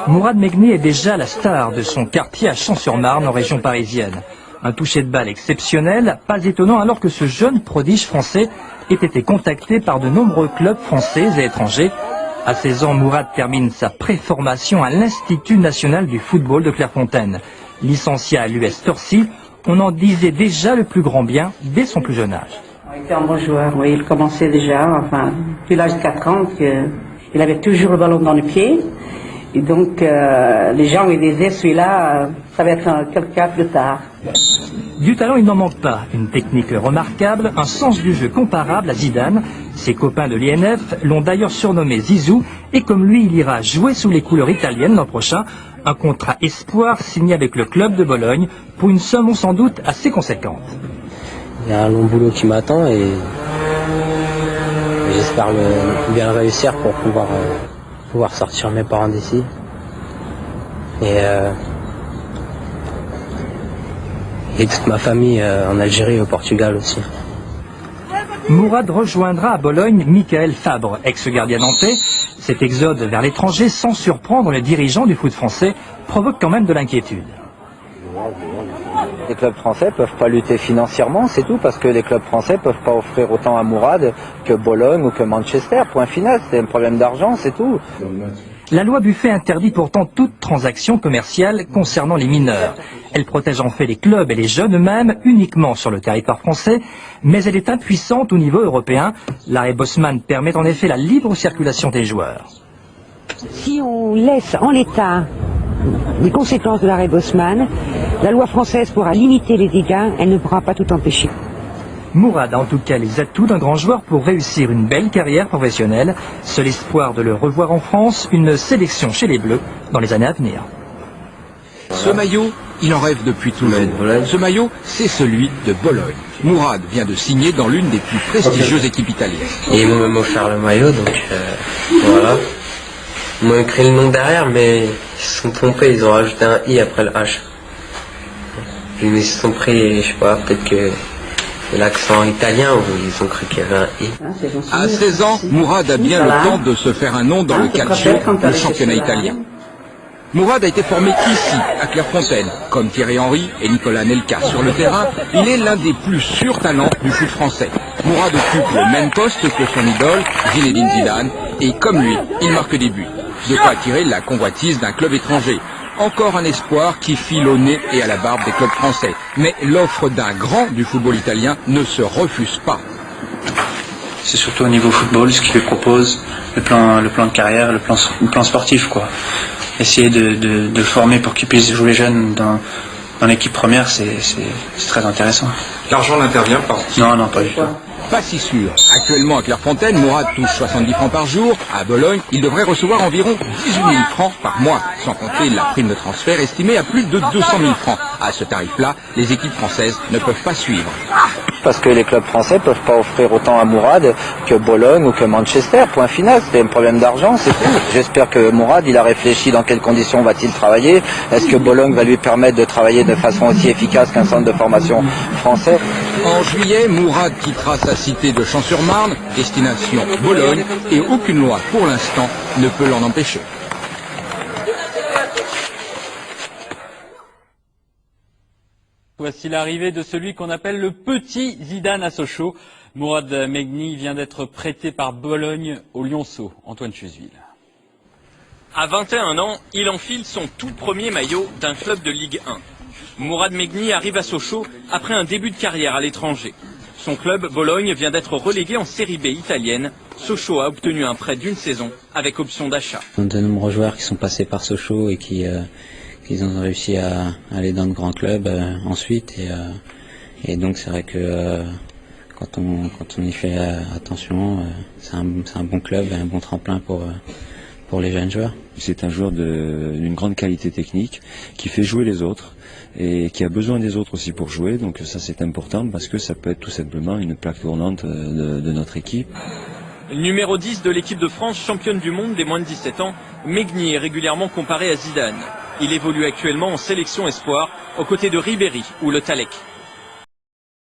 Mourad Megni est déjà la star de son quartier à Champs-sur-Marne en région parisienne. Un toucher de balle exceptionnel, pas étonnant alors que ce jeune prodige français ait été contacté par de nombreux clubs français et étrangers. À 16 ans, Mourad termine sa préformation à l'Institut national du football de Clairefontaine. Licencié à l'US Torcy, on en disait déjà le plus grand bien dès son plus jeune âge. Il était un bon joueur, oui, il commençait déjà, depuis l'âge de 4 ans, il avait toujours le ballon dans le pied. Et donc, les gens lui disaient, celui-là, ça va être quelqu'un plus tard. Du talent, il n'en manque pas. Une technique remarquable, un sens du jeu comparable à Zidane. Ses copains de l'INF l'ont d'ailleurs surnommé Zizou. Et comme lui, il ira jouer sous les couleurs italiennes l'an prochain. Un contrat espoir signé avec le club de Bologne pour une somme sans doute assez conséquente. Il y a un long boulot qui m'attend et j'espère bien le réussir pour pouvoir sortir mes parents d'ici et toute ma famille en Algérie et au Portugal aussi. Mourad rejoindra à Bologne Michael Fabre, ex-gardien nantais. Cet exode vers l'étranger, sans surprendre les dirigeants du foot français, provoque quand même de l'inquiétude. Les clubs français ne peuvent pas lutter financièrement, c'est tout, parce que les clubs français ne peuvent pas offrir autant à Mourad que Bologne ou que Manchester. Point final, c'est un problème d'argent, c'est tout. La loi Buffet interdit pourtant toute transaction commerciale concernant les mineurs. Elle protège en fait les clubs et les jeunes eux-mêmes uniquement sur le territoire français, mais elle est impuissante au niveau européen. L'arrêt Bosman permet en effet la libre circulation des joueurs. Si on laisse en l'état les conséquences de l'arrêt Bosman, la loi française pourra limiter les dégâts, elle ne pourra pas tout empêcher. Mourad a en tout cas les atouts d'un grand joueur pour réussir une belle carrière professionnelle. Seul espoir de le revoir en France, une sélection chez les Bleus dans les années à venir. Ce maillot, il en rêve depuis toujours. Ce maillot, c'est celui de Bologne. Mourad vient de signer dans l'une des plus prestigieuses équipes italiennes. Et ils m'ont même offert le maillot, donc voilà. Ils m'ont écrit le nom derrière, mais ils se sont trompés, ils ont rajouté un I après le H. Ils se sont pris, je sais pas, peut-être que l'accent italien, ou ils ont cru qu'il y avait un I. À 16 ans, Mourad a bien le temps de se faire un nom dans le calcio, le championnat italien. Mourad a été formé ici, à Clairefontaine. Comme Thierry Henry et Nicolas Anelka sur le terrain, il est l'un des plus sûrs talents du foot français. Mourad occupe le même poste que son idole, Zinedine Zidane, et comme lui, il marque des buts. De quoi attirer la convoitise d'un club étranger. Encore un espoir qui file au nez et à la barbe des clubs français. Mais l'offre d'un grand du football italien ne se refuse pas. C'est surtout au niveau football ce qu'il propose, le plan de carrière, le plan sportif, quoi. Essayer de former pour qu'ils puissent jouer jeunes dans l'équipe première, c'est très intéressant. L'argent n'intervient pas? Non, pas du tout. Pas si sûr. Actuellement à Clairefontaine, Mourad touche 70 francs par jour. À Bologne, il devrait recevoir environ 18 000 francs par mois, sans compter la prime de transfert estimée à plus de 200 000 francs. À ce tarif-là, les équipes françaises ne peuvent pas suivre. Parce que les clubs français ne peuvent pas offrir autant à Mourad que Bologne ou que Manchester. Point final, c'est un problème d'argent, c'est tout. J'espère que Mourad, il a réfléchi dans quelles conditions va-t-il travailler. Est-ce que Bologne va lui permettre de travailler de façon aussi efficace qu'un centre de formation français? En juillet, Mourad quittera sa cité de Champs-sur-Marne, destination Bologne, et aucune loi pour l'instant ne peut l'en empêcher. Voici l'arrivée de celui qu'on appelle le petit Zidane à Sochaux. Mourad Megni vient d'être prêté par Bologne au Lionceau. Antoine Chusville. À 21 ans, il enfile son tout premier maillot d'un club de Ligue 1. Mourad Megni arrive à Sochaux après un début de carrière à l'étranger. Son club, Bologne, vient d'être relégué en Série B italienne. Sochaux a obtenu un prêt d'une saison avec option d'achat. De nombreux joueurs qui sont passés par Sochaux et qui ont réussi à aller dans de grands clubs ensuite. Et donc c'est vrai que quand on y fait attention, c'est un bon club et un bon tremplin pour les jeunes joueurs. C'est un joueur d'une grande qualité technique qui fait jouer les autres et qui a besoin des autres aussi pour jouer. Donc ça c'est important parce que ça peut être tout simplement une plaque tournante de notre équipe. Numéro 10 de l'équipe de France, championne du monde des moins de 17 ans, Megni est régulièrement comparé à Zidane. Il évolue actuellement en sélection espoir aux côtés de Ribéry ou Le Tallec.